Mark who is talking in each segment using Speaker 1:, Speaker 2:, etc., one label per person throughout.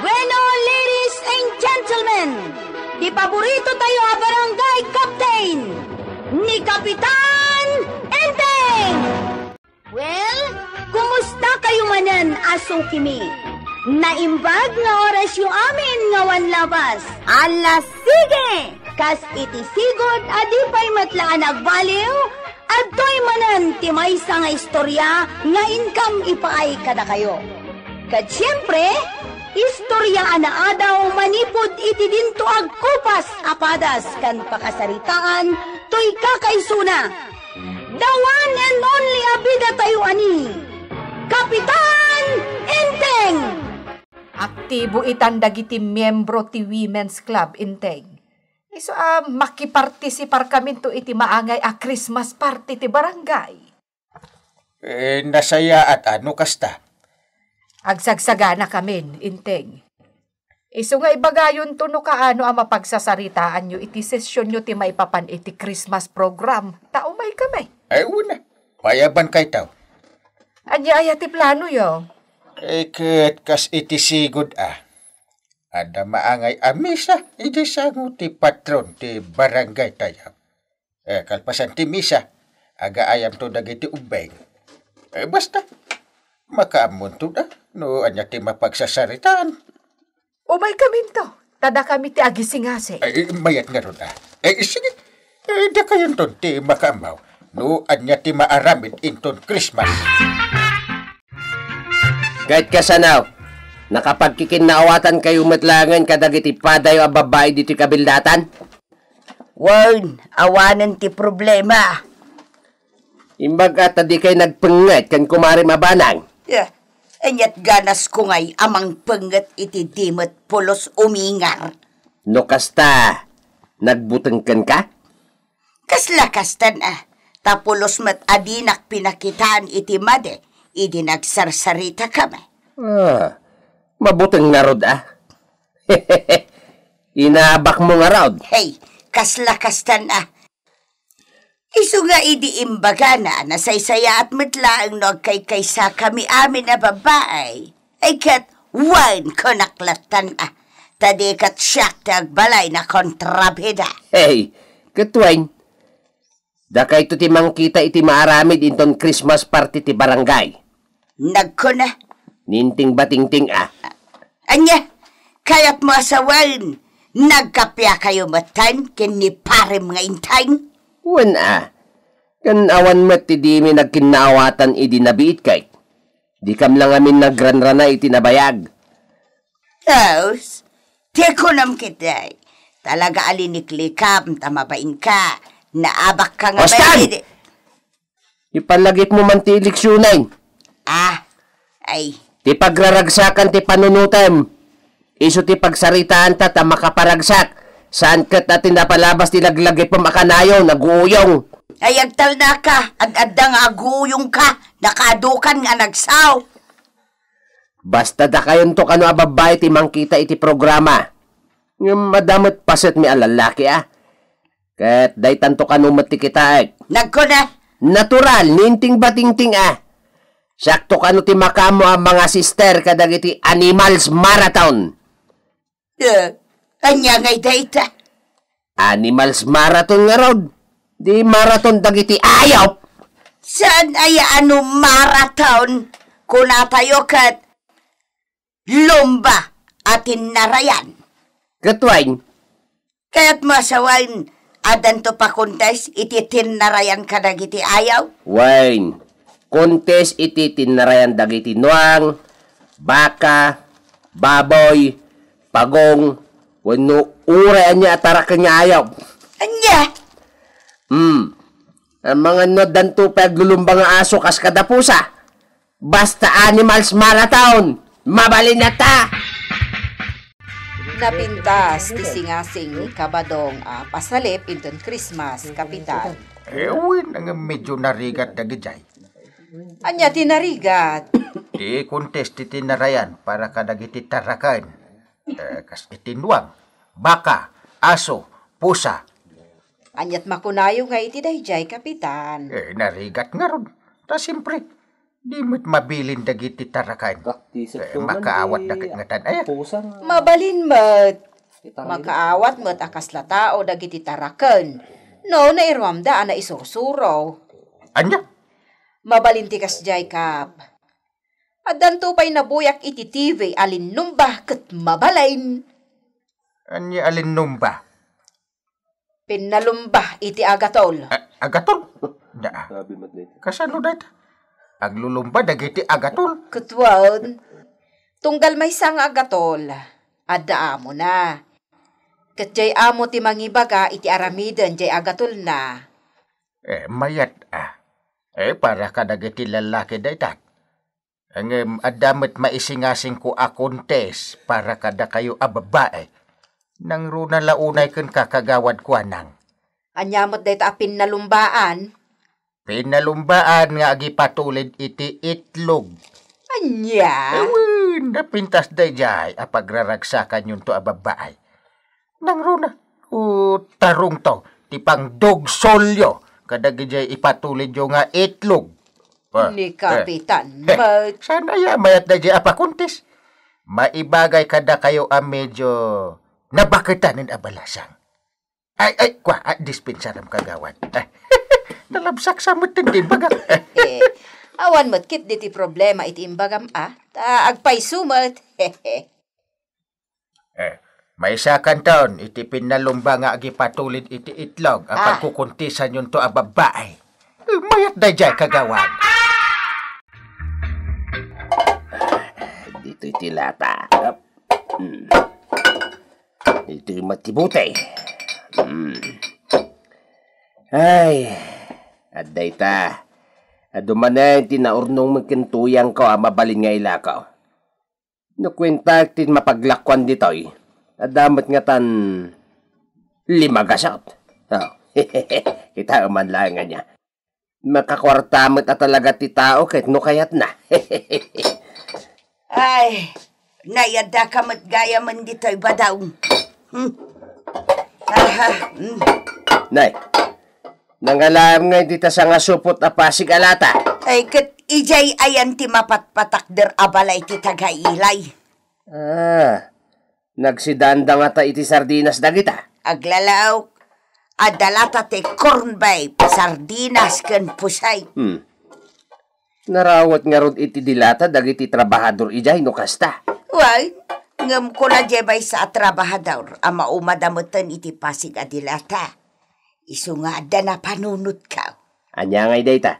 Speaker 1: Bueno, ladies and gentlemen, di paborito tayo a barangay captain ni Kapitan Enteng! Well, kumusta kayo manan, aso kimi? Naimbag nga oras yung amin nga labas. Alas, sige! Kas iti sigod, adi pa'y matlaan agbaliw, at to'y manan timay sa nga istorya nga income ipaay kada kayo. Kat siyempre, istorya ana adaw manipod iti dinto agkupas apadas kan pakasaritaan to'y kakaisuna. The one and only abida tayo ani, Kapitan Enteng!
Speaker 2: Aktibo itandag iti miyembro ti Women's Club, Enteng. So, makipartisipar kami to iti maangay a Christmas party ti barangay.
Speaker 3: Nasaya at ano kasta?
Speaker 2: Agsagsagana kami, Enteng. Iso nga ibagayon to no kaano ang mapagsasaritaan nyo iti sesyon nyo ti maipapan iti Christmas program. Taumay kami.
Speaker 3: Ay, una. Mayaban kay tao.
Speaker 2: Anya ti plano yo?
Speaker 3: Ket kas iti sigod Ada maangay misa, iti sango ti patron ti barangay tayo. Kalpasan ti misa, aga ayam to dagiti ubeng. Basta, makaamon to no anya ti mapagsasaritaan.
Speaker 2: Umay kami to, tada kami ti agisingase.
Speaker 3: Mayat nga ron sige, da kayon to ti makaamaw, no anya ti maaramid inton Christmas.
Speaker 4: Kahit kasanaw, nakapagkikinnaawatan kayo matlangan kadagiti paday o babae dito kabildatan?
Speaker 1: Warn, awanan ti problema.
Speaker 4: Imbag at di kayo nagpenget kan kumari mabanang.
Speaker 1: Anyat ganas ko ngay amang penget iti dimot pulos umingar.
Speaker 4: No kasta, nagbutengken ka?
Speaker 1: Kasla kastan tapulos mat adinak pinakitaan iti made, idi nagsarsarita kami.
Speaker 4: Mabuteng nga rod Inabak mo nga rod.
Speaker 1: Hey, kasla kastan Isu nga idi imbaga na saysaya at matlaang no kaysa kami amin na babae. Ay kat wine ko naklatan tadi kat siyak tagbalay na kontrabida.
Speaker 4: Hey, katwain. Da kay to ti mangkita iti maaramid inton Christmas party ti barangay.
Speaker 1: Nagko na.
Speaker 4: Ninting batingting
Speaker 1: Anya, kayat mo asawan. Nagkapya kayo matan kin ni parem nga intay.
Speaker 4: Wan kan awan met ti di mi nagkinaawatan idi nabiit kay. Di kam lang amin nagranrana iti nabayag.
Speaker 1: Haus, teko nam kitay. Talaga aliniklikam, tamabain ka. Naabak ka nga
Speaker 4: Ostan!
Speaker 1: ba?
Speaker 4: Ipalagip mo man ti eleksyonan.
Speaker 1: Ay.
Speaker 4: Ti pagraragsakan ti panunutem. Iso ti pagsaritaan ta makaparagsak. Saan kat natin napalabas ti laglagay pa makanayo, nag-uuyong.
Speaker 1: Ay, agtal na ka. Ad-adang aguyong ka. Nakadukan nga nagsaw.
Speaker 4: Basta da kayon to kano ababay ti mangkita iti programa. Ng madamot paset mi alalaki Kat day tanto kano matikitaek.
Speaker 1: Nagko na.
Speaker 4: Natural, ninting batingting Sakto kano ti makamo ang mga sister kadagiti Animals Marathon.
Speaker 1: Anya ngay data.
Speaker 4: Animals Marathon nga rod. Di marathon dagiti ayaw.
Speaker 1: Saan ay marathon? Kuna tayo kat lumba atin narayan.
Speaker 4: Katwain.
Speaker 1: Kaya't masawain adan to pa kontes iti tinarayan ka dagiti ayaw?
Speaker 4: Wine. Kontes iti tinarayan dagiti nuang, baka, baboy, pagong, wano urayan niya atarakan niya ayaw.
Speaker 1: Anya?
Speaker 4: Ang mga nodan to paglulumbang nga aso kas kada pusa. Basta Animals Marathon. Mabalin na ta!
Speaker 2: Napintas ti singasing ni Kabadong pasalip inton Christmas, Kapitan.
Speaker 3: Uwin ang medyo narigat dagijay.
Speaker 2: Anya tinarigat.
Speaker 3: Di contest ti tinarayan para kadagiti tarakan. Kas itinwang, baka, aso, pusa.
Speaker 2: Anyat makunayo nga iti dayjay, Kapitan.
Speaker 3: Narigat nga ron. Ta simpre, Di mo't mabilin dagiti tarakan. Makaawat na kagatan. Ay,
Speaker 2: Mabalin mat. Makaawat mat akas la tao dagiti taraken. No, nairwamda na isusuro.
Speaker 3: anya?
Speaker 2: Mabalinti kas jay kap. At danto pa'y nabuyak iti TV alin numbah ket mabalain.
Speaker 3: Anya alin numba?
Speaker 2: Pinalumbah iti agatol.
Speaker 3: Agatol? Da. Kasano data? Aglulumba dagiti agatol.
Speaker 2: Kutwan, tunggal may sang agatol. Adda amo na. Ket jay amo ti mangibaga iti aramiden jay agatol na.
Speaker 3: Mayat para ka dagiti lalaki dayta. Ang adamet maisingasing ko akontes para kada kayo babae. Nang runa launay ken kakagawad ko anang.
Speaker 2: Anyamot dayta pinalumbaan.
Speaker 3: Pinalumbaan nga agipatulid iti itlog.
Speaker 2: Anya?
Speaker 3: Napintas dayjay apagraragsakan yun to babae. Nang runa, tarong to, tipang dogsolyo, kadagijay ipatulid yung nga itlog.
Speaker 2: Ni Kapitan,
Speaker 3: sana mayat dayjay apakuntis. Maibagay kada kayo medyo nabakitanin abalasang. Dispensaram kagawad. Nalabsak sa matindi baga.
Speaker 2: Awan mo't kit diti problema iti imbagam agpay sumat.
Speaker 3: May sakan taon, iti pinalumba nga agipatulid iti itlog, pagkukuntisan yun to babae. Mayat dayjay kagawad.
Speaker 4: Dito iti lata. Dito yung matibutay. Ay, aday ta. Adumanay tinaurnong magkintuyang ko mabalin nga ilakaw. Nakwenta tin mapaglakwan ditoy. Adamat nga tan 5 gasot. Kita man lang nga niya. Makakwartamot at talaga ti tao kahit no kayat na.
Speaker 1: Ay, nayada ka matgaya man dito'y badaw.
Speaker 4: Nay, nangalam nga dita sa nga supot na pasig alata.
Speaker 1: Ay, kat ijay ayan ti mapatpatakder abalay ti tagailay.
Speaker 4: Nagsidanda nga ta iti sardinas dagita.
Speaker 1: Aglalaw, adalata ti corn beef, sardinas ken pusay.
Speaker 4: Narawat nga rod iti dilata dagiti trabahador ijay no kasta.
Speaker 1: Why? Ngam ko na jebay sa trabahador, ama umadamutan iti pasig adilata. Isu nga ada na panunot ka.
Speaker 4: Anya ngay dayta?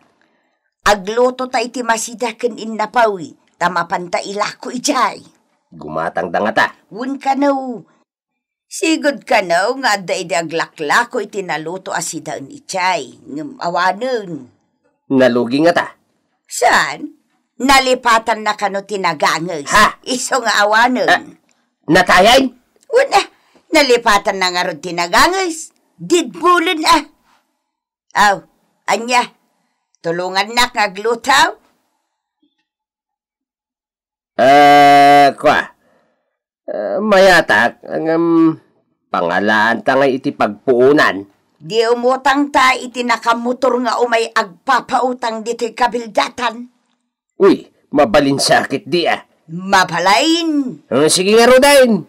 Speaker 1: Agluto ta iti masidaken in napawi, tamapanta ilako ijay.
Speaker 4: Gumatang dangata.
Speaker 1: Wun ka no. Sigod ka no, nga ada iti aglaklako iti naluto asidaen ijay. Ngam awanen.
Speaker 4: Nalugi nga ta?
Speaker 1: Saan? Nalipatan na kano tinagangos.
Speaker 4: Ha?
Speaker 1: Iso nga awanen.
Speaker 4: Natayay?
Speaker 1: Una, nalipatan na nga ron tinagangos. Didbulan anya, tulungan na kaglutaw?
Speaker 4: Mayatak, ang pangalaan ta nga iti pagpuunan.
Speaker 1: Di umutang ta iti nakamotor nga umay agpapautang dito'y kabildatan.
Speaker 4: Uy, mabalin sakit di
Speaker 1: Mabalain.
Speaker 4: Sige nga rodain.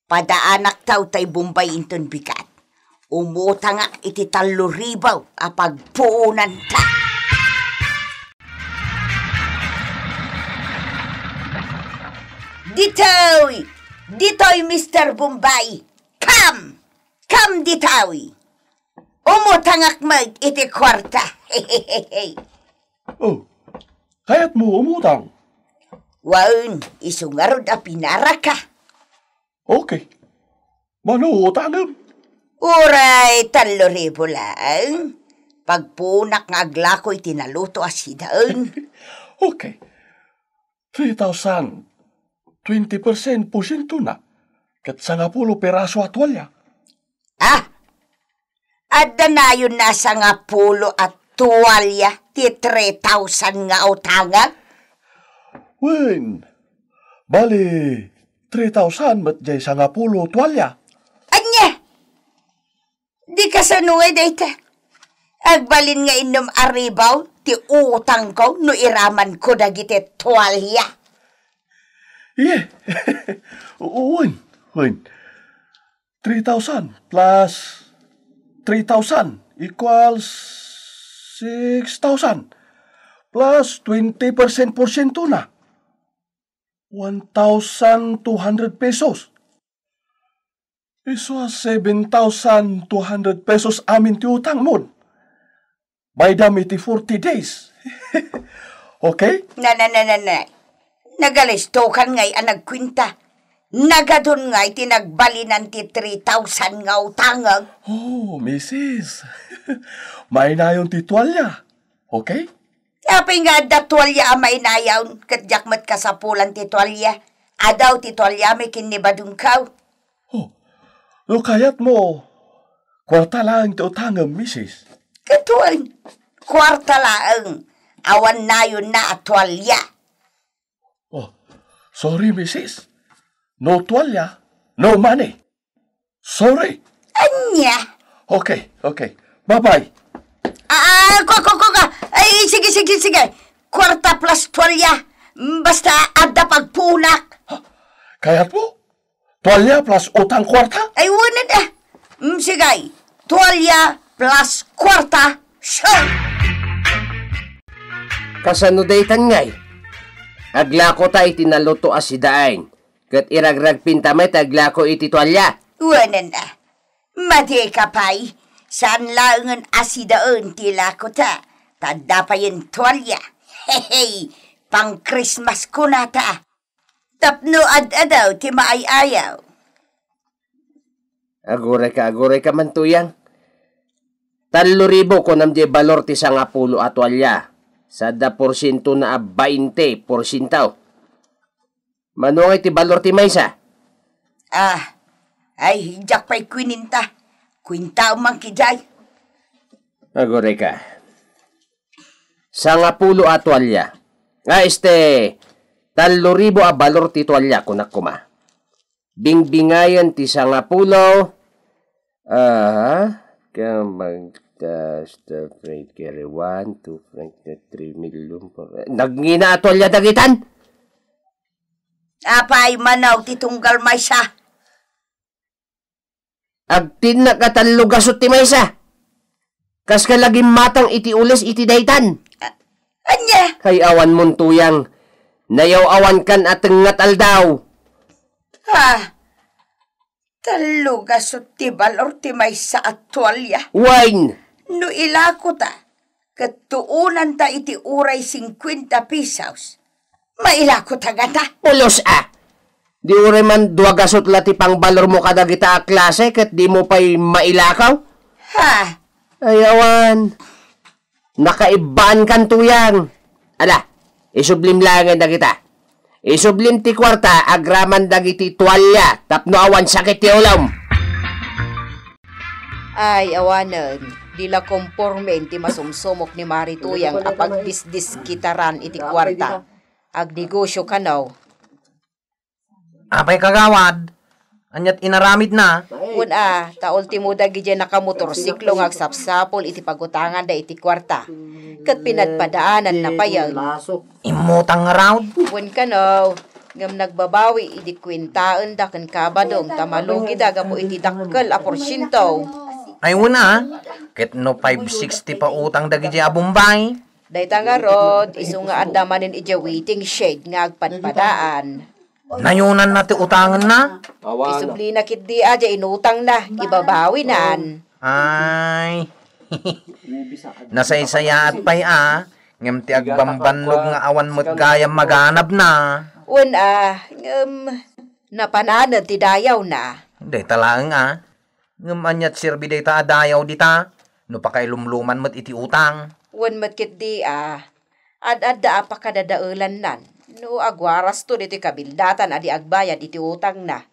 Speaker 1: Padaanak taw tay Bombay inton bigat. Umutang nga iti 3,000 apagpuunan ta. Ditoy Mr. Bombay. Come ditoy. Umutangak mag iti kwarta.
Speaker 5: Kaya't mo umutang?
Speaker 1: Waun, isungarod a pinara ka.
Speaker 5: Okay. Manuutangam?
Speaker 1: Uray, 3,000 lang. Pagpunak nga aglako'y tinaluto asidaan.
Speaker 5: Okay. 3,000. 20% porsyento na. Kat 10 peraso atwalya.
Speaker 1: Adda na yun na 10 at tuwalya ti 3,000 nga utanga?
Speaker 5: Wen, bali 3,000 mat jay 10 tuwalya.
Speaker 1: Anya? Di ka sanuay dayta. Agbalin nga inom aribaw, ti utang ko no iraman ko dagiti tuwalya.
Speaker 5: Yeah. Uwan. 3,000 plus 3,000 equals 6,000 plus 20% porsyento na. 1,200 pesos. Iso 7,200 pesos amin ti utang mo. By dami ti 40 days. Okay?
Speaker 1: Na. Nagalisto kan ngay ang nagkwinta. Nagadun ngay tinagbalinan ti 3,000 nga utangang.
Speaker 5: Oh, Mrs. May na yung titualya. Okay?
Speaker 1: Apay nga da tuwalya amay nayaw, katjak mat kasapulan ti tuwalya. Adaw ti tuwalya may kinibadong kaw.
Speaker 5: Oh, lo kayat mo, kwarta lang ti utangam, Mrs.
Speaker 1: Katuan, kwarta laang, awan na yun na at tuwalya.
Speaker 5: Oh, sorry, Mrs. No tualya, no money. Sorry.
Speaker 1: Anya?
Speaker 5: Okay. Bye-bye.
Speaker 1: Ay, sige. Kwarta plus tuwalya. Basta ada pagpunak.
Speaker 5: Kayat mo? Tualya plus utang kwarta?
Speaker 1: Ay, wala na. Sige, tuwalya plus kwarta. Sure.
Speaker 4: Kasanudaytan ngay. Aglako ta iti naluto asidain. Kat iragrag pintamay taglako iti tualya.
Speaker 1: Wala na. Madi ka pa'y. Saan laungan asidaan tila ko ta. Tanda pa yung tuwalya. Hey, pang Christmas ko na ta. Tapno ad-adaw ti maay-ayaw.
Speaker 4: Agure ka man tuyang. 3,000 ko namdi balor ti 10 at tualya. Sada porsyento na 20%. Manungay ti balor ti maysa?
Speaker 1: Ay, hijak pa'y kwininta. Kwinta umang kijay.
Speaker 4: Agure ka. 10 at tualya. 3,000 a balor ti tualya kunak kuma. Bingbingayan ti 10. Frame carry 1, 2, frame 3 million. Nagngina tualya dagitan?
Speaker 1: Apay manaw ti tunggal maysa.
Speaker 4: Agtin na katallo gasot ti maysa. Kas ka lagi matang iti ules iti daytan.
Speaker 1: Anya?
Speaker 4: Kay awan mon tuyang. Nayaw awan kan at ngat aldaw.
Speaker 1: Talugasot ti balor ti maysa at tuwalya.
Speaker 4: Wine.
Speaker 1: No ilako ta. Katuunan ta iti uray 50 pesos. Mailako ta gata.
Speaker 4: Ulos Di ure man 2 gasot lati pang balor mo kada kita klase kat di mo pa'y mailakaw? Ay awan. Nakaibaan kan tuyang. Ala, isublim langan na kita. Isublim ti kwarta, agraman dagiti tuwalya, tapno awan sakit ti ulam.
Speaker 2: Ay, awanan. Dila kompormen ti masumsumok ni Marituyang apag disdis kitaran iti kwarta. Agnegosyo kanaw.
Speaker 6: Apay kagawad. Anyat inaramid na.
Speaker 2: Ta ultimo dagi dyan nakamotorsiklo ngagsapsapol iti pagutangan da iti kwarta. Kat pinagpadaanan na payan.
Speaker 6: Imutang raud.
Speaker 2: Kanaw. Ngam nagbabawi iti kwintaan da kan kabadong tamalugi daga po iti dakkel a porsyento.
Speaker 6: Ay una. Ket no 560 pa utang dagi dyan abumbay.
Speaker 2: Dayta nga rod, iso nga adamanin iti waiting shed nga agpadpadaan.
Speaker 6: Nayunan na ti utangan na.
Speaker 2: Isubli na kit di aja inutang na, ibabawi nan.
Speaker 6: Ay. Nasaysaya at pa'y ngam ti agbambanlog nga awan mo't gayam maganab na.
Speaker 2: Napananad ti dayaw na.
Speaker 6: Day talaang ngam anyat sirbi day ta adayaw di ta. No pa kay lumluman mo't iti utang.
Speaker 2: Mat kit di ad-adda pa kadadaulan nan. No agwaras to dito kabildatan adi agbayad iti utang na.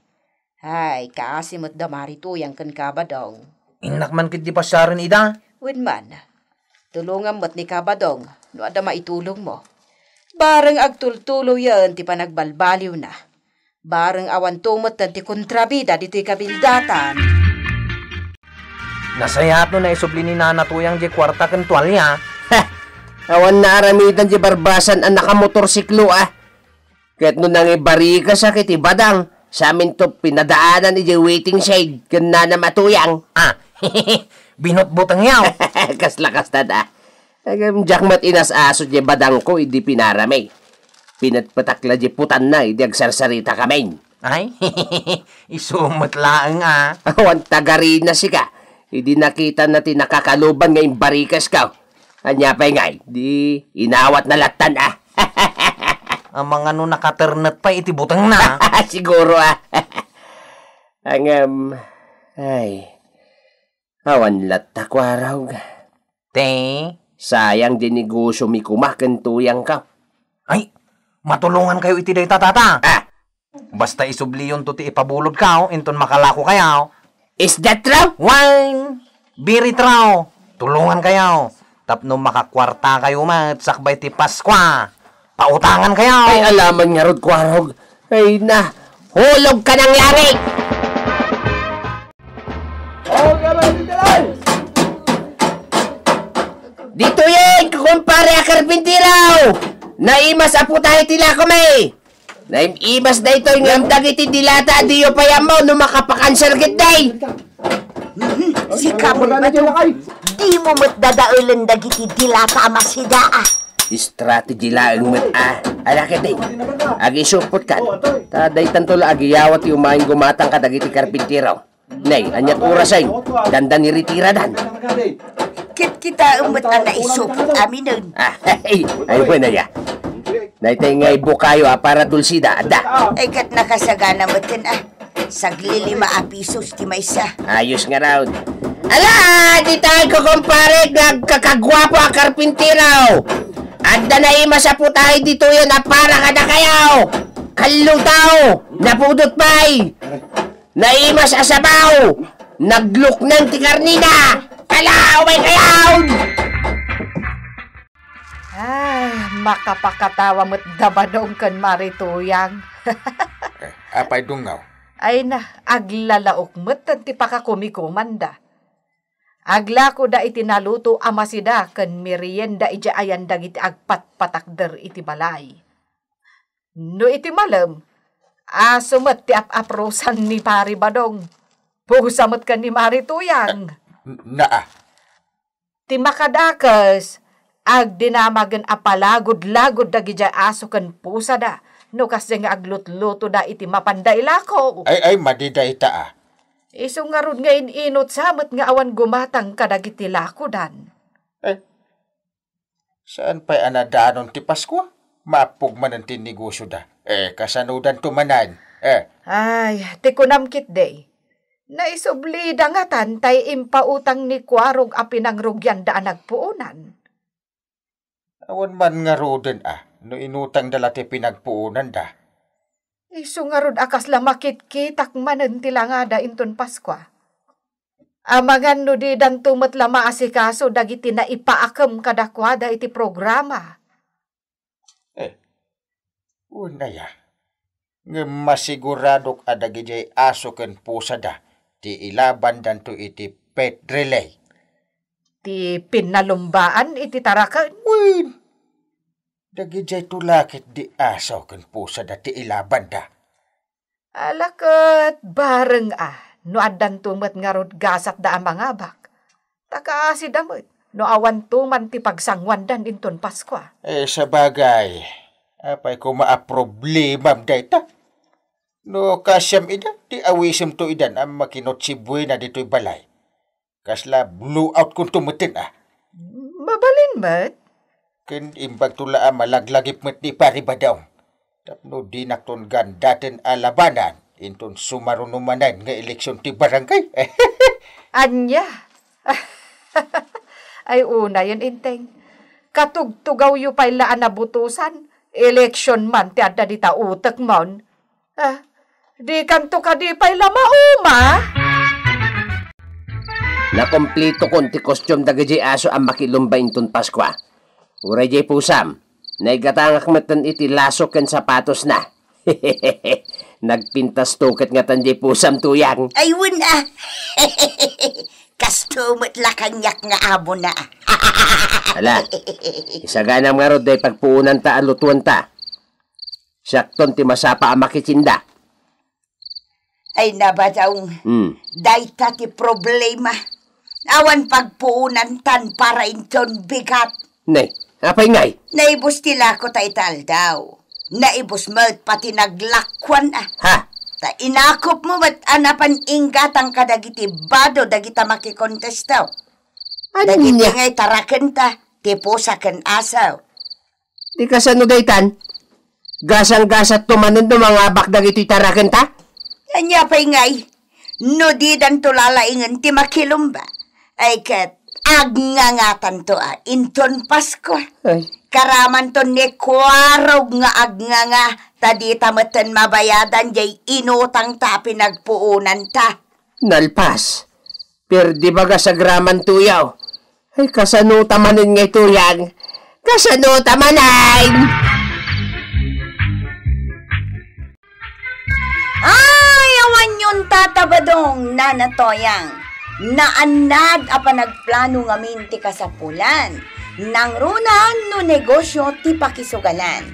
Speaker 2: Ay, kasi mo't damari to yang kan kabadong.
Speaker 6: Inak man kit di pasyaran ida.
Speaker 2: Man, tulungan mo't ni kabadong, no ada maitulong mo. Bareng agtultulo yan, ti panagbalbaliw na. Bareng awan tumot na ti kontrabida dito kabildatan.
Speaker 6: Nasayat no na isubli ni Nana tuyang di kwarta kan tuwalya.
Speaker 4: Awan na aramitan di barbasan ang nakamotorsiklo Kahit nun nang ibarika sa kiti badang, sa amin to pinadaanan ni waiting shade kan na matuyang.
Speaker 6: Binot-butang yaw.
Speaker 4: Kaslakas na Agam jakmat inas aso di badang ko, hindi pinaramay. Pinatpatakla di putan na, hindi agsarsarita kami.
Speaker 6: Ay, isumot laang
Speaker 4: Awan tagarin na sika. Hindi nakita natin nakakaluban ngayong barikas ka. Anya pa ngay, di inawat na latan
Speaker 6: Ang mga nakaternet pa itibutang na.
Speaker 4: Siguro Ang ay, awan latta ko araw.
Speaker 6: Te?
Speaker 4: Sayang din negosyo mi kumakan tuyang ka.
Speaker 6: Ay, matulungan kayo iti day tata. Basta isubliyon to ti ipabulod ka, inton makalako kayo.
Speaker 4: Is that true?
Speaker 6: Wine! Birit raw! Tulungan kayo. Tapno makakwarta kayo sakbay ti Paskwa. Pautangan kayo.
Speaker 4: Ay, alaman nga rod kwarog. Ay na, hulog ka ng langit! Dito yan, kukumpare a karpintiraw! Naimas apo tayo tila ko may! Naimas na ito yung dagiti dilata diyo pa yan mo no makapakanser gitday!
Speaker 1: Si Kapol ba di mo matdadaulan dagiti dilata amasida
Speaker 4: Strategy lang alakit din. Agi supot ka. Taday tantol agi yawat yung maing gumatang ka dagiti karpintiraw. Nay, anyat orasay. Dandan ni retiradan.
Speaker 1: Kit kita umat na naisupot amin nun.
Speaker 4: Ay, wala ya. Naitay nga ibo kayo para dulsida, ada.
Speaker 1: Ay kat nakasagana mo tin Saglilima pisos ti maysa.
Speaker 4: Ayos nga raw. Ala, di tayo ko kumpare, nagkakagwapo ang karpintiraw. Adda na ima sa putahe dito yun na para ka na kayaw. Kalutaw, napudot pa'y. Naima sa sabaw, nagluk ng tikarnina. Kalaw, may kayaw.
Speaker 2: Makapakatawa mo't dabadong kan marituyang.
Speaker 3: Apay dungaw.
Speaker 2: Ay na, aglalaok mo't ti pakakumikumanda. Agla ko da iti naluto amasida kan merienda iti ayan dagiti agpat-patakder iti balay. No iti malam, asumat ti aprosan ni pari badong. Puhusamot kan ni marituyang. Ti makadakas, ag dinamagan apalagod-lagod dagiti aso kan pusada. No kasi nga aglut-luto da iti mapanday lako.
Speaker 3: Ay, madiday ta
Speaker 2: Iso nga ron ngayon inot samot nga awan gumatang kadagiti lako dan.
Speaker 3: Saan pa'y anadanon ti Pasko? Mapog man ang tinegosyo da. Kasanudan tumanan.
Speaker 2: Ay, ti kunamkit day. Naisublida nga tantay impautang ni Kwarog a pinangrugyan daan nagpuunan.
Speaker 3: Awan man nga roden no inutang dala ti pinagpuunan da.
Speaker 2: Isu nga rod akas lamakit-kitak manen tila nga da inton Paskwa. Amangan no di dan tumet lama asikaso dagiti na ipaakam kadakwada iti programa.
Speaker 3: Unaya. Nga masiguradok adagiti aso ken pusa da. Ti ilaban dan to iti pet relay.
Speaker 2: Ti pinalumbaan iti tarakan.
Speaker 3: Uy! Dagiti tulakit di aso ken pusa da ti ilaban da.
Speaker 2: Alakat bareng no addan tumet nga rod gasat da ang mga bak. Takaasi damot, no awan tuman ti pagsangwandan inton Paskwa.
Speaker 3: Sa bagay, apay ko maaproblemam da ita. No kasyam ida, ti awisim to idan ang makinot si Buena dito'y balay. Kasla blew out kung tumutin
Speaker 2: Mabalin mat?
Speaker 3: Ken imbag tula malaglagip met ni paribadaw. Tapno di nakton gandaten alabanan inton sumarunumanan nga eleksyon ti barangay.
Speaker 2: Anya? Ay una yun inteng. Katugtugaw yu pa'y laan na butusan. Eleksyon man ti adda di ta utak mon. Di kanto ka di pa'y lamauma.
Speaker 4: Nakomplito kon ti kostyum dagiti aso ang makilumba inton Paskwa. Uray jay pusam, naigatangak matan iti lasok ken sapatos na. Nagpintas tuket nga tan jay pusam tuyang.
Speaker 1: Ayun Kastumot la kanyak nga amo na.
Speaker 4: Ala, isaganam nga rod day pagpuunan ta ang lutuan ta. Sakton ti masapa ang makitsinda.
Speaker 1: Ay nabadaw, dayta ti problema. Awan pagpuunan tan para inton bigat.
Speaker 4: Nay, apay ngay?
Speaker 1: Naibos tila ko taital daw. Naibos mo pati naglakwan ah.
Speaker 4: Ha?
Speaker 1: Ta inakop mo ba't anapan ingatang kadagiti bado dagita makikontestaw. Dagiti ngay taraken ta, tipusaken asaw.
Speaker 4: Di ka sa nudaytan? Gasang-gasat tumanin do mga bakdag ito'y taraken ta?
Speaker 1: Anya pa'y ngay, no di dan tulalaingan ti makilumba. Ay kat, agnangatan to inton Pasko.
Speaker 4: Ay.
Speaker 1: Karaman to ni kwarog nga agnanga, tadi tamatan mabayadan jay inutang ta pinagpuunan ta.
Speaker 4: Nalpas. Pero di ba sa graman tuyaw? Ay, kasano tamanin ngay tuyang? Kasano tamanin?
Speaker 1: Ay, awan yun tatabadong nanatoyang. Naanad a panagplano nga minti kasapulan. Nang runan no negosyo ti pakisugalan.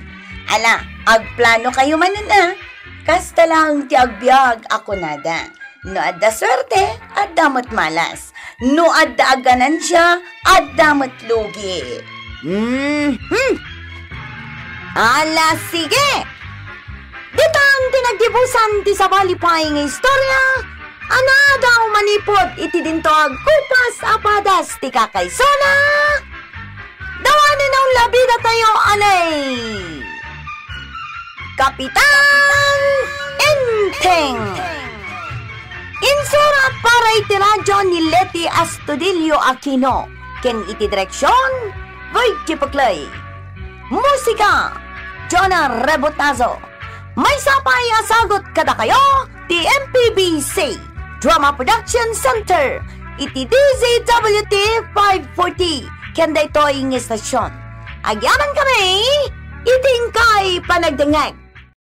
Speaker 1: Ala, agplano kayo manan Kasta lang ti agbyag ako nada. No adda swerte, adamot malas. No adda aganan siya, adamot lugi. Ala, sige! Ditang tinagdibusan ti sabalipay nga istorya, anada manipod iti dintog kupas apadas ti kakaysona. Dawanin ang labida tayo anay. Kapitan Enteng. Insurat para iti radyo ni Leti Astudillo Aquino. Ken iti direksyon, Void Kipaklay. Musika, Jonah Rebotazo. May sapay asagot kada kayo, ti MPBC Drama Production Center, iti DZWT 540, kanda ito ang istasyon. Agyaman kami, iting kay panagdangag.